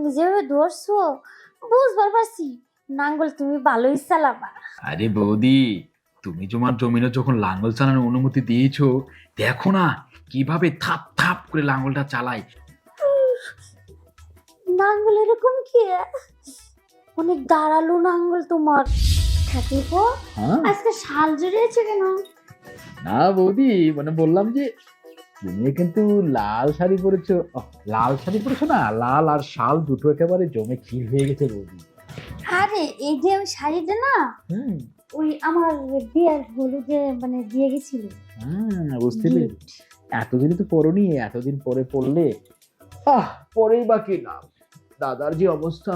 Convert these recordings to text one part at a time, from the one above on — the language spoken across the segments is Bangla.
তুমি যেভাবে ধরছো বুঝবার পারছি নাঙ্গল তুমি ভালোই চালাবা। আরে বৌদি, তুমি তোমার জমিনে যখন লাঙ্গল চালানোর অনুমতি দিয়েছো, দেখো না কিভাবে থাপ থাপ করে লাঙ্গলটা চালায়। নাঙ্গল এরকম কি অনেক দাঁড়ালো নাঙ্গল তোমার। ঠাকুরপো হ্যাঁ আজকে শাল জড়িয়েছে কেন? না বৌদি, মানে বললাম যে তুমি কিন্তু লাল শাড়ি পরেছো। লাল শাড়ি পরেছো না, লাল আর শাল দুটো একেবারে জমে ক্ষীর হয়ে গেছে বৌদি। আরে এই যে ওই শাড়িটা না, হুম ওই আমার বিয়ের হলুদে মানে দিয়ে গেছিল। বুঝতে পেরেছি। এতদিন তো পরনি, এতদিন পরে পড়লে পরেই বা কি না। দাদার যে অবস্থা,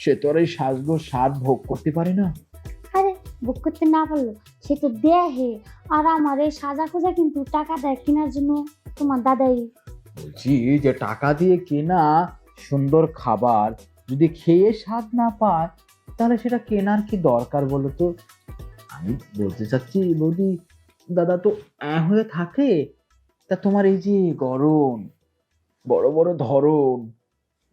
সে তো আর এই সাজগো স্বাদ ভোগ করতে পারে না। আরে বুক করতে না পারলো সে তো দেহে। আর আমার এই সাজা খোঁজা কিন্তু টাকা দেয় কেনার জন্য তোমার দাদাই। বলছি যে টাকা দিয়ে কেনা সুন্দর খাবার যদি খেয়ে স্বাদ না পায়, তাহলে সেটা কেনার কি দরকার বলো তো? আমি বলতে চাচ্ছি বৌদি, দাদা তো হয়ে থাকে, তা তোমার এই যে গরম, বড় বড় ধরন,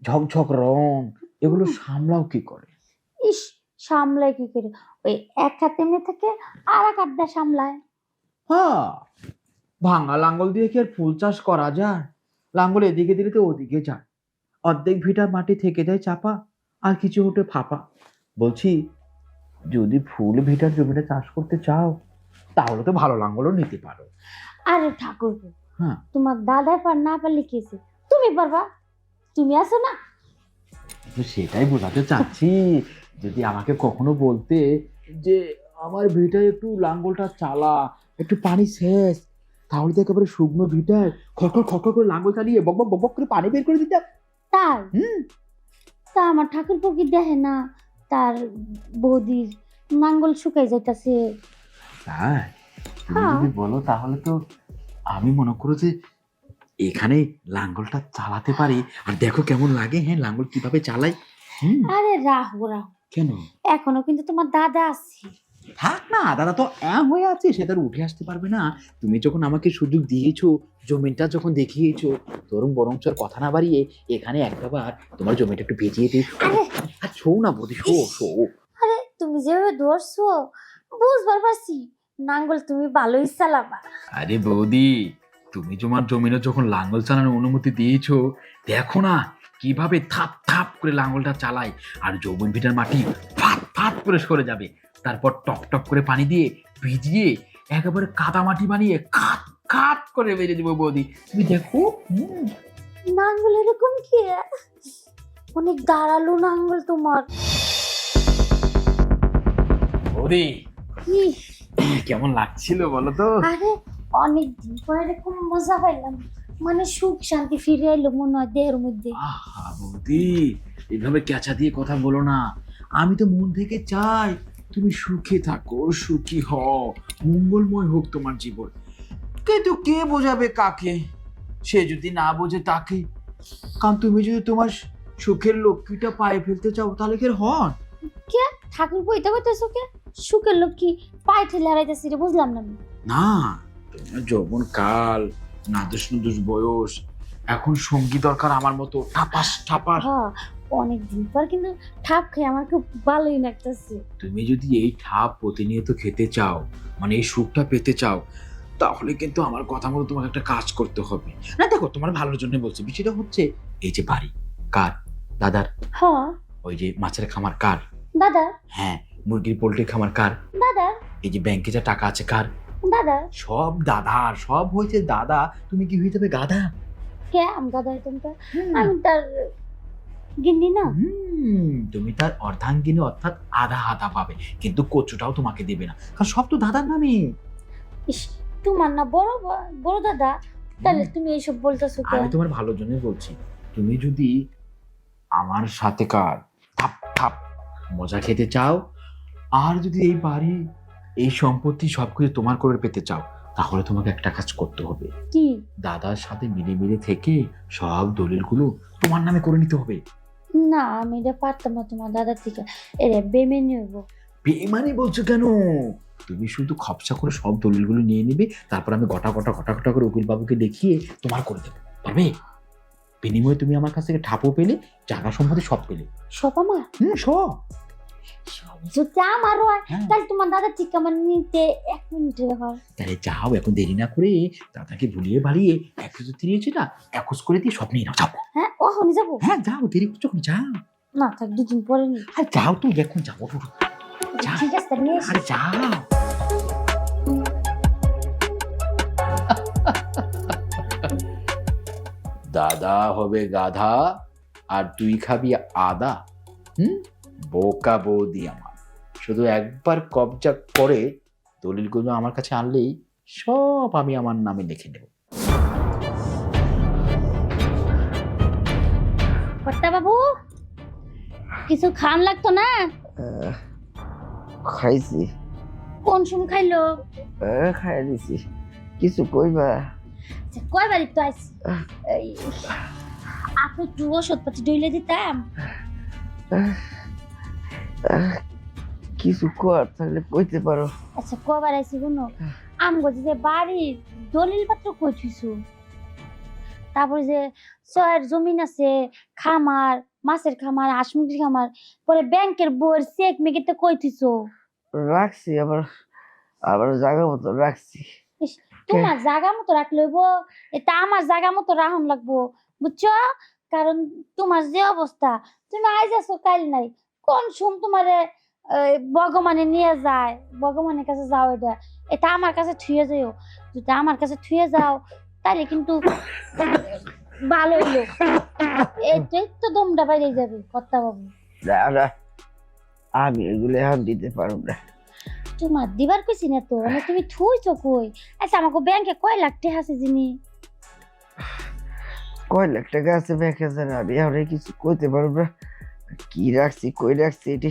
ঝকঝক রং, এগুলো সামলাও কি করে? ইস, সামলায় কি করে? ওই এক হাত এমনি থেকে আর এক হাত দিয়ে সামলায়। হ্যাঁ, ভাঙা লাঙ্গল দিয়ে কি আর ফুল চাষ করা যায়? লাঙ্গল এদিকে দিলে তো ওদিকে যায়, অর্ধেক ভিটা মাটি থেকে যায় চাপা, আর কিছু ওঠে ফাঁপা। বলছি, যদি ফুল ভিটার জমিটা চাষ করতে চাও, তাহলে তো ভালো লাঙ্গলও নিতে পারো। আরে ঠাকুর, হ্যাঁ, তোমার দাদা পার না পারলে কি হয়েছে? তুমি পারবা, তুমি আছো না। তো সেটাই বোঝাতে চাচ্ছি। যদি আমাকে কখনো বলতে যে আমার ভিটায় একটু লাঙ্গলটা চালা, একটু পানি শেষ, তাহলে তো একেবারে শুকনো ভিটায় খড়খড় খড়খড় করে লাঙ্গল চালিয়ে বক বক বক বক করে পানি বের করে দিতাম। তাই? হুম তা আমার ঠাকুর কি দেখে না তার বৌদির নাঙ্গল শুকাই যাইতাছে? তাই? তুমি হ্যাঁ। যদি বলো তাহলে তো আমি মনে করো যে এখানে লাঙ্গলটা চালাতে পারি, আর দেখো কেমন লাগে। হ্যাঁ, লাঙ্গল কিভাবে চালাই। আরে রাহু রাহু, কেন? এখনো কিন্তু তোমার দাদা আছে। থাক না, দাদা তো হয়ে আছে, সে তার উঠে আসতে পারবে না। তুমি যখন আমাকে সুযোগ দিয়েছো, জমিটা যখন দেখিয়েছো, তরুণ বরং চর কথা না বাড়িয়ে এখানে একটাবার তোমার জমিটা একটু ভিজিয়ে দিই। আরে আর শো না বৌদি, শো শো। আরে তুমি যেভাবে ধরছো বুঝবার পারছি নাঙ্গল তুমি ভালোই চালাবা। আরে বৌদি, তুমি তোমার জমিনে যখন লাঙ্গল চালানোর অনুমতি দিয়েছো, দেখো না কিভাবে থাপ থাপ করে লাঙ্গলটা চালায়, আর যৌবন ভিটার মাটি ফাট ফাট করে সরে যাবে। তারপর টক টক করে পানি দিয়ে ভিজিয়ে একেবারে কাদা মাটি বানিয়ে কাট কাট করে বেরিয়ে দেবো বৌদি, তুমি দেখো। নাঙ্গল এরকম কি অনেক দাঁড়ালো নাঙ্গল তোমার। বৌদি, ইস, কেমন লাগছিল বলো তো? আরে অনেক দিন পরে এরকম মজা পাইলাম, মানে সুখ শান্তি ফিরে এলো মনে হয় দেহের মধ্যে। আহা বৌদি, এভাবে ক্যাচা দিয়ে কথা বলো না। আমি তো মন থেকে চাই তুমি সুখে থাকো, সুখী হও, মঙ্গলময় হোক তোমার জীবন। কিন্তু কে বোঝাবে কাকে? সে যদি না বোঝে তাকে। কারণ তুমি যদি তোমার সুখের লক্ষ্মীটা পায়ে ফেলতে চাও, তাহলে কি আর হন? কে ঠাকুর বইতে বইতেছো কে? সুখের লোক কি পায়ে ঠেলে হারাইতেছি রে, বুঝলাম না আমি। না, তোমার যৌবন কাল, নাদুস নুদুস বয়স, এখন সঙ্গী দরকার আমার মতো ঠাপাস ঠাপাস। হ্যাঁ, অনেক দিন পর কিন্তু ঠাপ খেয়ে আমার খুব ভালোই লাগতেছে। তুমি যদি এই ঠাপ প্রতিনিয়ত খেতে চাও, মানে এই সুখটা পেতে চাও, তাহলে কিন্তু আমার কথা মতো তোমাকে একটা কাজ করতে হবে। না দেখো, তোমার ভালোর জন্য বলছি। বিষয়টা হচ্ছে, এই যে বাড়ি কার? দাদার। হ্যাঁ ওই যে মাছের খামার কার? দাদা। হ্যাঁ, মুরগির পোল্ট্রির খামার কার? দাদা। এই যে ব্যাংকে যা টাকা আছে কার? দাদা। সব দাদার, সব হয়েছে দাদা। তুমি কি হয়ে যাবে গাধা? কে আমি দাদা হইতাম তো? আমি তার গিন্নি না। তুমি তার অর্ধাঙ্গিনী, অর্থাৎ আধা হাতা পাবে, কিন্তু কচুটাও তোমাকে দেবে না, কারণ সব তো দাদার নামে। ইস, তোমার না বড় বড় দাদা, তাহলে তুমি এইসব বলতেছো কেন? আমি তোমার ভালোর জন্য বলছি। তুমি যদি আমার সাথে কার থাপ থাপ মজা খেতে চাও, আর যদি এই বাড়ি, এই সম্পত্তি সবকিছু তোমার করে পেতে চাও, তাহলে তোমাকে একটা কাজ করতে হবে। কি? দাদার সাথে মিলে মিলে থেকে সব দলিলগুলো তোমার নামে করে নিতে হবে। না, আমি এটা পারতাম না তোমার দাদার থেকে, এরে বেমেনি হইব। বেমানি বলছো কেন? তুমি শুধু খপসা করে সব দলিলগুলো নিয়ে নিবে, তারপর আমি গটা গটা গটা গটা করে উকিল বাবুকে দেখিয়ে তোমার করে দেবো, পারবে? বিনিময়ে তুমি আমার কাছ থেকে ঠাপও পেলে, জায়গা সম্পত্তি সব পেলে। সব আমার সব সব যদি আমার হয় হ্যাঁ। তাহলে তোমার দাদা ঠিক আমার নিতে 1 মিনিটের ব্যাপার। তাহলে যাও, এখন দেরি না করে দাদাকে ভুলিয়ে ভালিয়ে 130 টা 21 করে দিয়ে সব নিয়ে নাও, যাও। হ্যাঁ ওখানে যাবো? হ্যাঁ যাও, দেরি করছো এখন, যাও। না থাক 2 দিন পরে নি। আর যাও তো, এখন যাও, যা। ঠিক আছে তাহলে নিয়ে এসো। আরে যাও। দাদা হবে গাধা আর তুই খাবি আদা। বোকা বৌদি আমার, শুধু একবার কবজা করে দলিলগুলো আমার কাছে আনলেই সব আমি আমার নামে লিখে নেব। কর্তা বাবু কিছু খান লাগতো না? খাইছি। কোন সময় খাইলো? খাই দিছি। কিছু কইবা? আচ্ছা কয়বারই তো আইছি। এই, আপনি একটু ওষুধপাতি ডইলে দিতাম। কিছু কর তাহলে কইতে পারো। আচ্ছা কয়বার আইছি শুনো, আমগো যে বাড়ির দলিল পত্র কই থুইছো, তারপরে যে ছয়ের জমিন আছে, খামার, মাছের খামার, হাঁস মুরগির খামার, পরে ব্যাংকের বইয়ের চেক মেকিতে কই থুইছো? রাখছি, আবার জায়গা মতো রাখছি। তোমার জায়গা মতো রাখলে হইব, এটা আমার জায়গা মতো রাখুন লাগবো, বুঝছো? কারণ তোমার যে অবস্থা, তুমি আইজ আছো কাল নাই, কোন সুম তোমারে ভগবানে নিয়ে যায়, ভগবানের কাছে যাও, এটা এটা আমার কাছে থুয়ে যাও। যদি আমার কাছে থুয়ে যাও তাহলে কিন্তু ভালো হইলো, এটাই তো দমটা বাইরে যাবে কর্তা বাবু। না, আমি এগুলো এখন দিতে পারব না। তোমার দিবার কইছি না তো, মানে তুমি থুইছো কই? আচ্ছা আমাকে ব্যাংকে কয় লাখ টাকা আছে জিনি? কয় লাখ টাকা আছে ব্যাংকে জানা, আমি এখন কিছু কইতে পারব না। কি রাখছি কই রাখছি এটি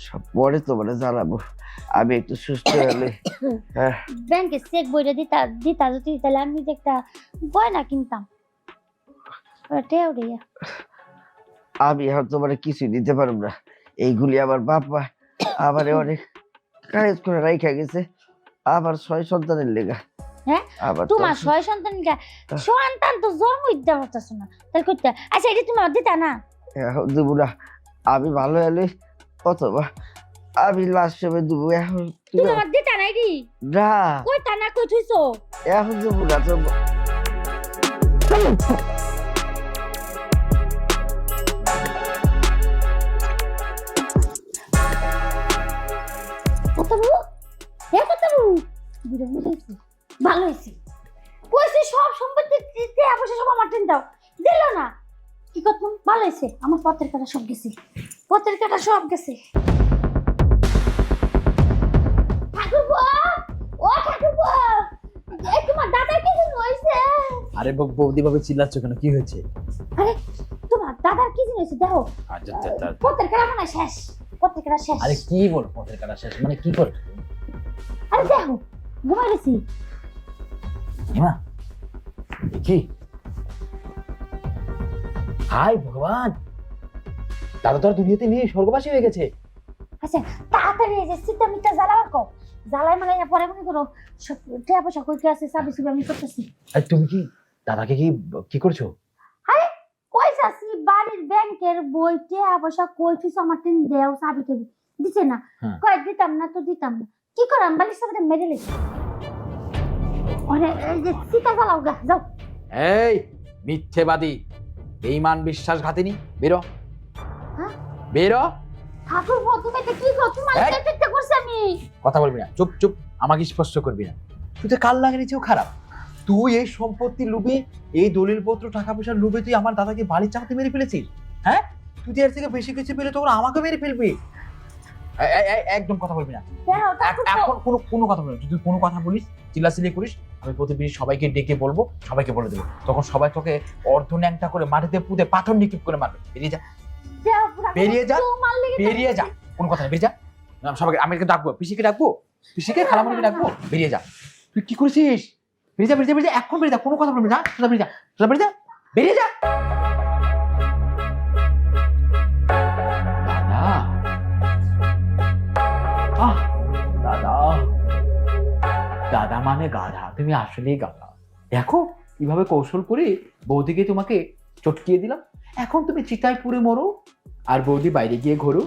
সব পরে তোমার জানাবো, আমি একটু সুস্থ হলে। হ্যাঁ, ব্যাংকে চেক বইটা দিতা যদি তাহলে আমি যে একটা গয়না কিনতাম। ওটাও রে, আমি এখন তোমার কিছু দিতে পারব না। এইগুলি আমার বাবা আমারে অনেক কাজ করে রাইখা গেছে, আমার 6 সন্তানের লেগা। হ্যাঁ আবার তোমার 6 সন্তান, সন্তান তো জন্ম দিতে পারতাছ না, তাহলে করতে। আচ্ছা এটা তুমি দিতা না? এখন দেবো না, আমি ভালো হলে অথবা আমি লাস্ট সময় দেবো। এখন তুমি আমার দিতা না এডি? না, কইতা না, কই থুইছো? এখন দেবো না তো। কতবু হে কতবু বিরঙ্গ হইছে, ভালো হইছে। কইছি সব সম্পত্তি দিতে অবশ্য সব আমার টেন দাও, দিল না। কি করতাম? ভালো হইছে, আমার পথের কাটা সব গেছে, পথের কাটা সব গেছে। ঠাকুরপো, ও ঠাকুরপো, এই তোমার দাদা কি যেন হইছে? আরে বৌদি ভাবে চিল্লাচ্ছ কেন, কি হয়েছে? আরে তোমার দাদার কি যেন হইছে দেখো, আচ্ছা, পথের কাটা মানে শেষ, পথের কাটা শেষ। আরে কি বল, পথের কাটা শেষ মানে কি করে? আরে দেখো ঘুমাই গেছি। হিমা দেখি, হাই ভগবান, দাদা তোর দুনিয়াতে নিয়ে স্বর্গবাসী হয়ে গেছে। আচ্ছা তাড়াতাড়ি এই যে সিটা মিটা জ্বালাবার কো, জ্বালাই মানে পরে মনে করো সব টাকা পয়সা কই কি আছে সাবি সুবি আমি করতেছি। আর তুমি কি দাদাকে কি করছো? আরে কই যাচ্ছি, বাড়ির ব্যাংকের বই টাকা পয়সা কই থিস আমার টিন দেও সাবি টাবি দিছে না, কই দিতাম না তো দিতাম না, কি করাম বালিশ সাথে মেরে লেছি। আরে এই যে সিটা জ্বালাও গা, যাও। এই মিথ্যেবাদী, বেঈমান, বিশ্বাসঘাতিনী, বেরো। হ্যাঁ বেরো। ঠাকুর তুমি এটা কি করছো? তোমার এই! চেষ্টা করছি আমি। কথা বলবি না, চুপ, আমাকে স্পষ্ট করবি না। তুই তো কাল লাগার চেয়েও খারাপ। তুই এই সম্পত্তি লুবে, এই দলিলপত্র, টাকা পয়সার লুবে তুই আমার দাদাকে বাড়ির চাপাতে মেরে ফেলেছিস। হ্যাঁ, তুই এর থেকে বেশি কিছু পেলে তখন আমাকে মেরে ফেলবি। একদম কথা বলবি না, দেখো ঠাকুর এখন কোনো কথা বলবি না। যদি কোনো কথা বলিস, চিল্লাচিল্লি করিস, আমি প্রতিবেশী সবাইকে ডেকে বলবো, সবাইকে বলে দেবো। তখন সবাই তোকে অর্ধ ন্যাংটা করে মাটিতে পুঁতে পাথর নিক্ষেপ করে মারবে। বেরিয়ে যা, বেরিয়ে যা, বেরিয়ে যা, কোনো কথা নেই, বেরিয়ে যা। সবাইকে আমি ডাকবো, পিসিকে ডাকবো, পিসিকে খালামণিকে ডাকবো, বেরিয়ে যা। তুই কি করেছিস? বেরিয়ে যা, বেরিয়ে যা, এখন বেরিয়ে যা, কোনো কথা বলবি না। সোজা বেরিয়ে যা, সোজা বেরিয়ে যা, বেরিয়ে যা। দাদা, দাদা মানে গাধা, তুমি আসলেই গাধা। দেখো কিভাবে কৌশল করে বৌদিকে তোমাকে চটকিয়ে দিলাম, এখন তুমি চিতায় পুরে মরো আর বৌদি বাইরে গিয়ে ঘোরো।